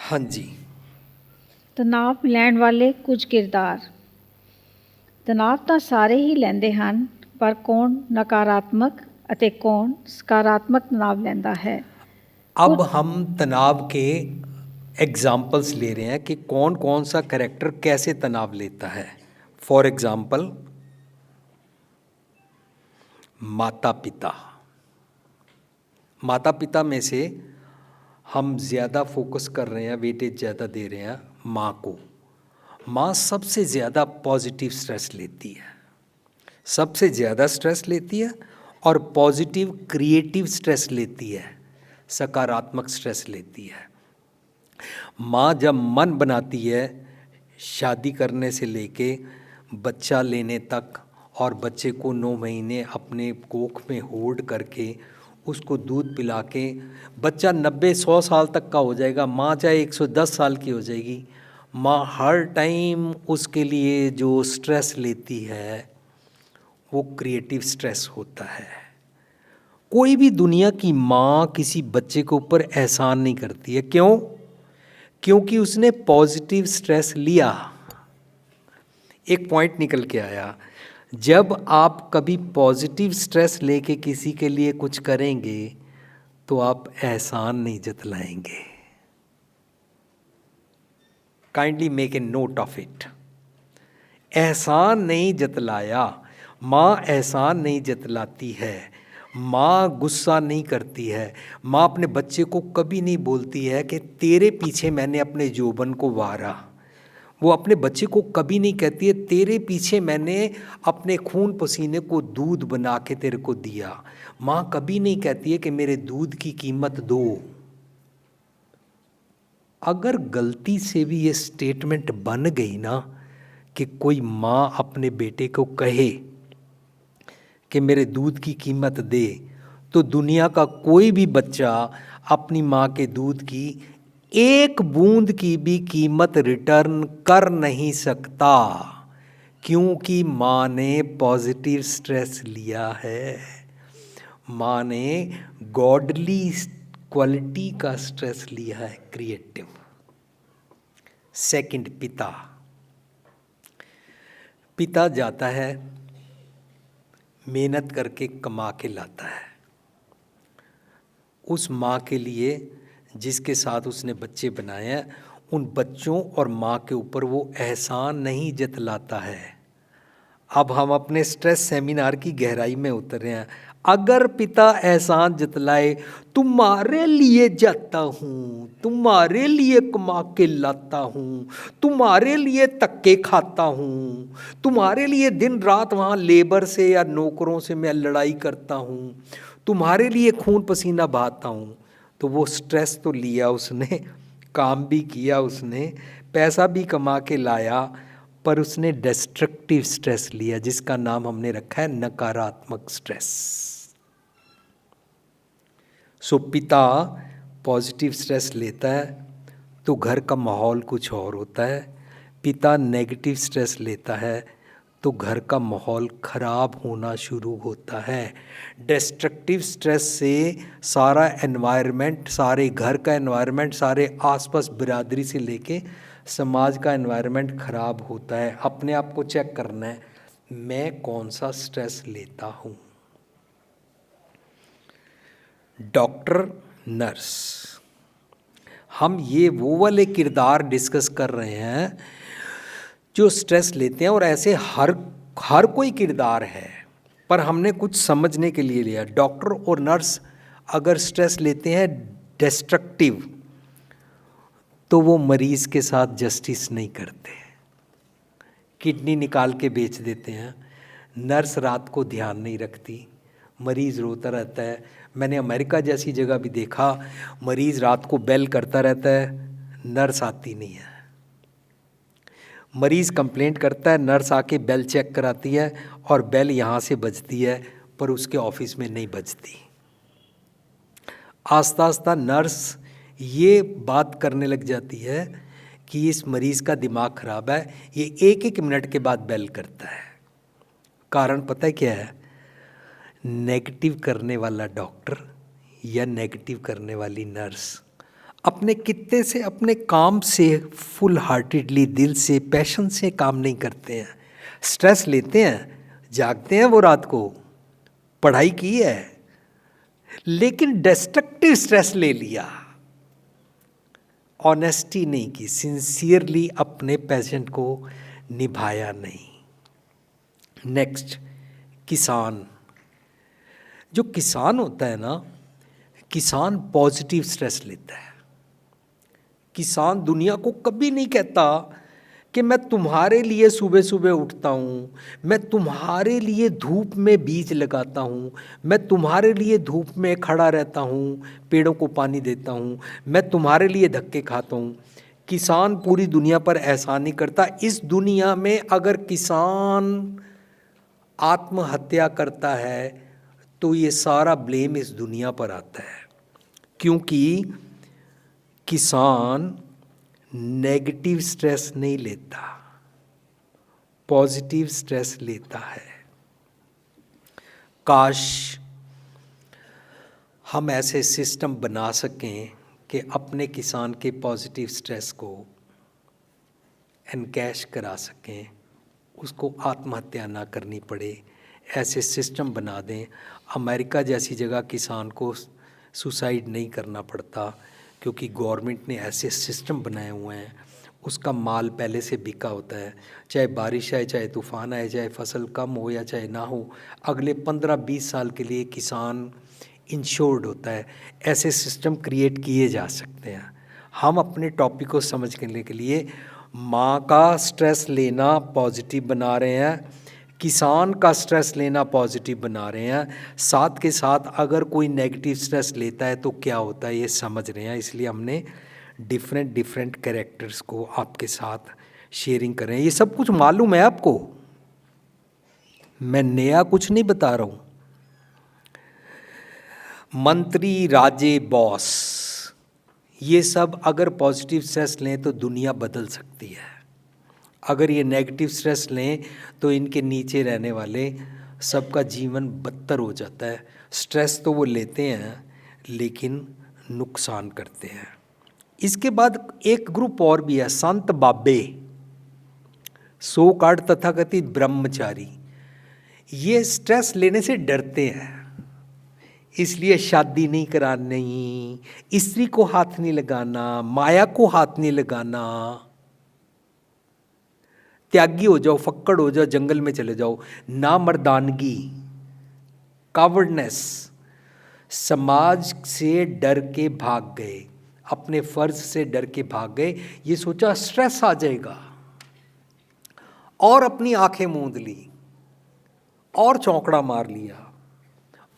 हाँ जी। ਤਣਾਅ ਲੈਣ ਵਾਲੇ ਕੁਝ ਕਿਰਦਾਰ। ਤਣਾਅ ਤਾਂ ਸਾਰੇ ਹੀ ਲੈਂਦੇ ਹਨ, ਪਰ ਕੌਣ ਨਕਾਰਾਤਮਕ ਅਤੇ ਕੌਣ ਸਕਾਰਾਤਮਕ ਤਣਾਅ ਲੈਂਦਾ ਹੈ। अब हम तनाव के एग्जाम्पल्स ले रहे हैं कि कौन कौन सा कैरेक्टर कैसे तनाव लेता है। फॉर एग्जाम्पल, माता पिता। माता पिता में से हम ज़्यादा फोकस कर रहे हैं, वेटेज ज़्यादा दे रहे हैं माँ को। माँ सबसे ज़्यादा पॉजिटिव स्ट्रेस लेती है, सबसे ज़्यादा स्ट्रेस लेती है और पॉजिटिव क्रिएटिव स्ट्रेस लेती है, सकारात्मक स्ट्रेस लेती है। माँ जब मन बनाती है, शादी करने से लेके बच्चा लेने तक, और बच्चे को 9 महीने अपने कोख में होल्ड करके उसको दूध पिला के बच्चा 90-100 साल तक का हो जाएगा, माँ चाहे 110 साल की हो जाएगी, माँ हर टाइम उसके लिए जो स्ट्रेस लेती है वो क्रिएटिव स्ट्रेस होता है। कोई भी दुनिया की माँ किसी बच्चे के ऊपर एहसान नहीं करती है। क्यों? क्योंकि उसने पॉजिटिव स्ट्रेस लिया। एक पॉइंट निकल के आया, जब आप कभी पॉजिटिव स्ट्रेस लेके किसी के लिए कुछ करेंगे तो आप एहसान नहीं जतलाएंगे। Kindly make a note of it. एहसान नहीं जतलाया। माँ एहसान नहीं जतलाती है, माँ गुस्सा नहीं करती है। माँ अपने बच्चे को कभी नहीं बोलती है कि तेरे पीछे मैंने अपने यौवन को वारा। वो अपने बच्चे को कभी नहीं कहती है तेरे पीछे मैंने अपने खून पसीने को दूध बना के तेरे को दिया। माँ कभी नहीं कहती है कि मेरे दूध की कीमत दो। अगर गलती से भी ये स्टेटमेंट बन गई ना कि कोई माँ अपने बेटे को कहे कि मेरे दूध की कीमत दे, तो दुनिया का कोई भी बच्चा अपनी माँ के दूध की एक बूंद की भी कीमत रिटर्न कर नहीं सकता, क्योंकि माँ ने पॉजिटिव स्ट्रेस लिया है। माँ ने गॉडली क्वालिटी का स्ट्रेस लिया है, क्रिएटिव। सेकंड, पिता। पिता जाता है, मेहनत करके कमा के लाता है। उस माँ के लिए जिसके साथ उसने बच्चे बनाए हैं, उन बच्चों और माँ के ऊपर वो एहसान नहीं जतलाता है। अब हम अपने स्ट्रेस सेमिनार की गहराई में उतर रहे हैं। अगर पिता एहसान जतलाए, तुम्हारे लिए जाता हूँ, तुम्हारे लिए कमा के लाता हूँ, तुम्हारे लिए धक्के खाता हूँ, तुम्हारे लिए दिन रात वहाँ लेबर से या नौकरों से मैं लड़ाई करता हूँ, तुम्हारे लिए खून पसीना बहाता हूँ, तो वो स्ट्रेस तो लिया उसने, काम भी किया उसने, पैसा भी कमा के लाया, पर उसने डिस्ट्रक्टिव स्ट्रेस लिया जिसका नाम हमने रखा है नकारात्मक स्ट्रेस। सो पिता पॉजिटिव स्ट्रेस लेता है तो घर का माहौल कुछ और होता है। पिता नेगेटिव स्ट्रेस लेता है तो घर का माहौल खराब होना शुरू होता है। डिस्ट्रक्टिव स्ट्रेस से सारा एनवायरनमेंट, सारे घर का एनवायरनमेंट, सारे आसपास बिरादरी से लेके समाज का एनवायरनमेंट खराब होता है। अपने आप को चेक करना है, मैं कौन सा स्ट्रेस लेता हूँ। डॉक्टर, नर्स, हम ये वो वाले किरदार डिस्कस कर रहे हैं जो स्ट्रेस लेते हैं, और ऐसे हर कोई किरदार है, पर हमने कुछ समझने के लिए लिया। डॉक्टर और नर्स अगर स्ट्रेस लेते हैं डिस्ट्रक्टिव, तो वो मरीज़ के साथ जस्टिस नहीं करते, किडनी निकाल के बेच देते हैं। नर्स रात को ध्यान नहीं रखती, मरीज़ रोता रहता है। मैंने अमेरिका जैसी जगह भी देखा, मरीज़ रात को बेल करता रहता है, नर्स आती नहीं है। मरीज़ कंप्लेंट करता है, नर्स आके बेल चेक कराती है, और बेल यहाँ से बजती है पर उसके ऑफिस में नहीं बजती। आस्ता आस्ता नर्स ये बात करने लग जाती है कि इस मरीज़ का दिमाग ख़राब है, ये एक एक मिनट के बाद बेल करता है। कारण पता है क्या है? नेगेटिव करने वाला डॉक्टर या नेगेटिव करने वाली नर्स अपने कित्ते से, अपने काम से फुल हार्टेडली, दिल से, पैशन से काम नहीं करते हैं। स्ट्रेस लेते हैं, जागते हैं वो रात को, पढ़ाई की है, लेकिन डिस्ट्रक्टिव स्ट्रेस ले लिया, ऑनेस्टी नहीं की, सिंसियरली अपने पैशन को निभाया नहीं। नेक्स्ट, किसान। जो किसान होता है ना, किसान पॉजिटिव स्ट्रेस लेता है। किसान दुनिया को कभी नहीं कहता कि मैं तुम्हारे लिए सुबह सुबह उठता हूँ, मैं तुम्हारे लिए धूप में बीज लगाता हूँ, मैं तुम्हारे लिए धूप में खड़ा रहता हूँ, पेड़ों को पानी देता हूँ, मैं तुम्हारे लिए धक्के खाता हूँ। किसान पूरी दुनिया पर ऐसा नहीं करता। इस दुनिया में अगर किसान आत्महत्या करता है तो ये सारा ब्लेम इस दुनिया पर आता है, क्योंकि किसान नेगेटिव स्ट्रेस नहीं लेता, पॉजिटिव स्ट्रेस लेता है। काश हम ऐसे सिस्टम बना सकें कि अपने किसान के पॉजिटिव स्ट्रेस को एनकैश करा सकें, उसको आत्महत्या ना करनी पड़े, ऐसे सिस्टम बना दें। अमेरिका जैसी जगह किसान को सुसाइड नहीं करना पड़ता, क्योंकि गवर्नमेंट ने ऐसे सिस्टम बनाए हुए हैं। उसका माल पहले से बिका होता है, चाहे बारिश आए, चाहे तूफ़ान आए, चाहे फसल कम हो या चाहे ना हो, अगले 15-20 साल के लिए किसान इंश्योर्ड होता है। ऐसे सिस्टम क्रिएट किए जा सकते हैं। हम अपने टॉपिक को समझने के लिए माँ का स्ट्रेस लेना पॉजिटिव बना रहे हैं, किसान का स्ट्रेस लेना पॉजिटिव बना रहे हैं, साथ के साथ अगर कोई नेगेटिव स्ट्रेस लेता है तो क्या होता है ये समझ रहे हैं। इसलिए हमने डिफरेंट कैरेक्टर्स को आपके साथ शेयरिंग कर रहे हैं। ये सब कुछ मालूम है आपको, मैं नया कुछ नहीं बता रहा हूँ। मंत्री, राजे, बॉस, ये सब अगर पॉजिटिव स्ट्रेस लें तो दुनिया बदल सकती है। अगर ये नेगेटिव स्ट्रेस लें तो इनके नीचे रहने वाले सबका जीवन बदतर हो जाता है। स्ट्रेस तो वो लेते हैं लेकिन नुकसान करते हैं। इसके बाद एक ग्रुप और भी है, संत बाबे, सो कार्ड तथाकथित ब्रह्मचारी। ये स्ट्रेस लेने से डरते हैं, इसलिए शादी नहीं करानी, स्त्री को हाथ नहीं लगाना, माया को हाथ नहीं लगाना, त्यागी हो जाओ, फक्कड़ हो जाओ, जंगल में चले जाओ। ना मर्दानगी, कावर्डनेस, समाज से डर के भाग गए, अपने फर्ज से डर के भाग गए। ये सोचा स्ट्रेस आ जाएगा और अपनी आंखें मूंद ली और चौंकड़ा मार लिया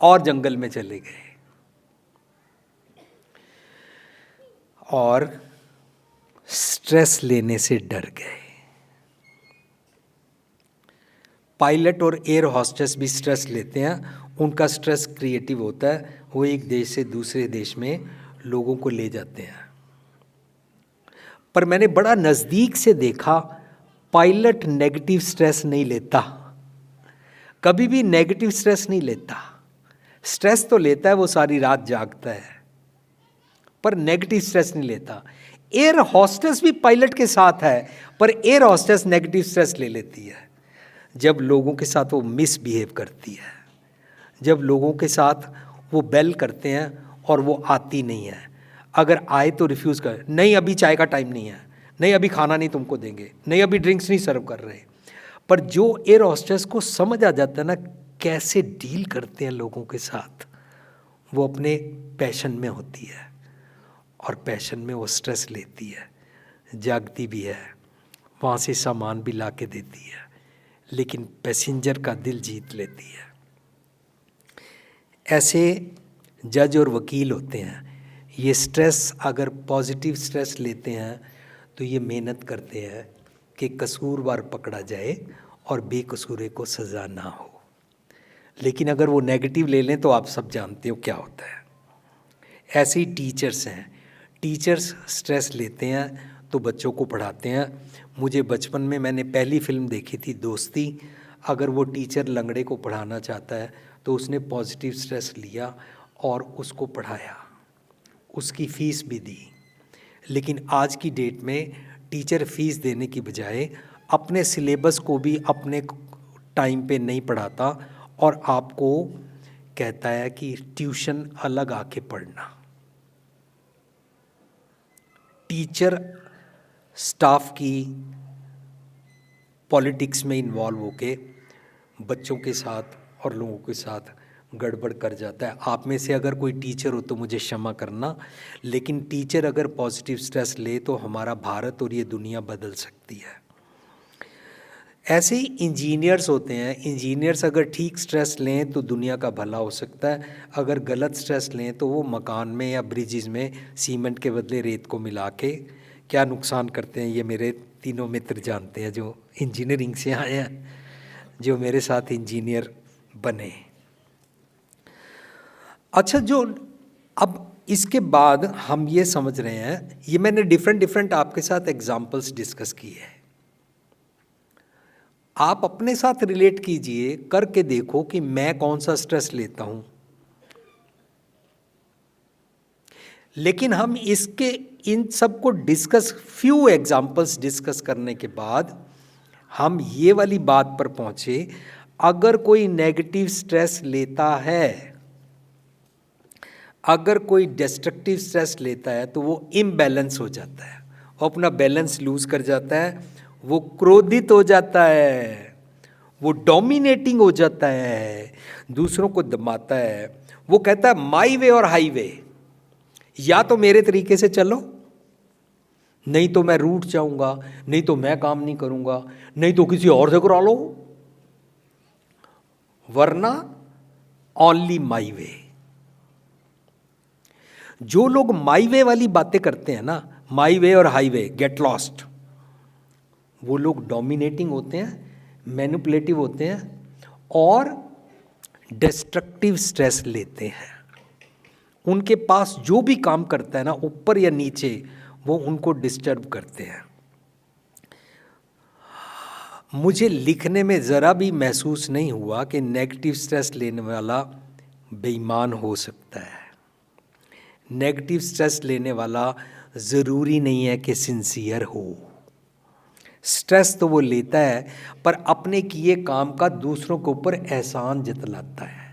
और जंगल में चले गए और स्ट्रेस लेने से डर गए। पायलट और एयर हॉस्टेस भी स्ट्रेस लेते हैं। उनका स्ट्रेस क्रिएटिव होता है, वो एक देश से दूसरे देश में लोगों को ले जाते हैं। पर मैंने बड़ा नज़दीक से देखा, पायलट नेगेटिव स्ट्रेस नहीं लेता, कभी भी नेगेटिव स्ट्रेस नहीं लेता। स्ट्रेस तो लेता है, वो सारी रात जागता है, पर नेगेटिव स्ट्रेस नहीं लेता। एयर हॉस्टेस भी पायलट के साथ है, पर एयर हॉस्टेस नेगेटिव स्ट्रेस ले लेती है जब लोगों के साथ वो मिसबिहेव करती है, जब लोगों के साथ वो बेल करते हैं और वो आती नहीं है। अगर आए तो रिफ्यूज़ कर, नहीं अभी चाय का टाइम नहीं है, नहीं अभी खाना नहीं तुमको देंगे, नहीं अभी ड्रिंक्स नहीं सर्व कर रहे। पर जो एयर हॉस्टेस को समझ आ जाता है ना कैसे डील करते हैं लोगों के साथ, वो अपने पैशन में होती है और पैशन में वो स्ट्रेस लेती है, जागती भी है, वहाँ से सामान भी ला के देती है, लेकिन पैसेंजर का दिल जीत लेती है। ऐसे जज और वकील होते हैं। ये स्ट्रेस अगर पॉजिटिव स्ट्रेस लेते हैं तो ये मेहनत करते हैं कि कसूरवार पकड़ा जाए और बेकसूरे को सज़ा ना हो। लेकिन अगर वो नेगेटिव ले लें तो आप सब जानते हो क्या होता है। ऐसे ही टीचर्स हैं, टीचर्स स्ट्रेस लेते हैं तो बच्चों को पढ़ाते हैं। मुझे बचपन में मैंने पहली फिल्म देखी थी दोस्ती। अगर वो टीचर लंगड़े को पढ़ाना चाहता है तो उसने पॉजिटिव स्ट्रेस लिया और उसको पढ़ाया, उसकी फ़ीस भी दी। लेकिन आज की डेट में टीचर फीस देने की बजाय अपने सिलेबस को भी अपने टाइम पे नहीं पढ़ाता और आपको कहता है कि ट्यूशन अलग आके पढ़ना। टीचर स्टाफ की पॉलिटिक्स में इन्वॉल्व होके बच्चों के साथ और लोगों के साथ गड़बड़ कर जाता है। आप में से अगर कोई टीचर हो तो मुझे क्षमा करना, लेकिन टीचर अगर पॉजिटिव स्ट्रेस ले तो हमारा भारत और ये दुनिया बदल सकती है। ऐसे ही इंजीनियर्स होते हैं, इंजीनियर्स अगर ठीक स्ट्रेस लें तो दुनिया का भला हो सकता है, अगर गलत स्ट्रेस लें तो वो मकान में या ब्रिजेज़ में सीमेंट के बदले रेत को मिला के क्या नुकसान करते हैं, ये मेरे तीनों मित्र जानते हैं जो इंजीनियरिंग से आए हैं, जो मेरे साथ इंजीनियर बने। अच्छा, जो अब इसके बाद हम ये समझ रहे हैं, ये मैंने डिफरेंट आपके साथ एग्जाम्पल्स डिस्कस किए हैं, आप अपने साथ रिलेट कीजिए, करके देखो कि मैं कौन सा स्ट्रेस लेता हूं। लेकिन हम इसके इन सब को डिस्कस, फ्यू एग्जाम्पल्स डिस्कस करने के बाद हम ये वाली बात पर पहुंचे, अगर कोई नेगेटिव स्ट्रेस लेता है, अगर कोई डिस्ट्रक्टिव स्ट्रेस लेता है तो वो इम्बैलेंस हो जाता है, वो अपना बैलेंस लूज कर जाता है, वो क्रोधित हो जाता है, वो डोमिनेटिंग हो जाता है, दूसरों को दबाता है, वो कहता है माई वे और हाईवे, या तो मेरे तरीके से चलो, नहीं तो मैं रूठ जाऊंगा, नहीं तो मैं काम नहीं करूंगा, नहीं तो किसी और से करा लो, वरना ओनली माई वे। जो लोग माई वे वाली बातें करते हैं ना, माई वे और हाईवे, गेट लॉस्ट, वो लोग डोमिनेटिंग होते हैं, मैनिपुलेटिव होते हैं और डिस्ट्रक्टिव स्ट्रेस लेते हैं। उनके पास जो भी काम करता है ना, ऊपर या नीचे, वो उनको डिस्टर्ब करते हैं। मुझे लिखने में ज़रा भी महसूस नहीं हुआ कि नेगेटिव स्ट्रेस लेने वाला बेईमान हो सकता है। नेगेटिव स्ट्रेस लेने वाला ज़रूरी नहीं है कि सिंसियर हो। स्ट्रेस तो वो लेता है पर अपने किए काम का दूसरों के ऊपर एहसान जतलाता है।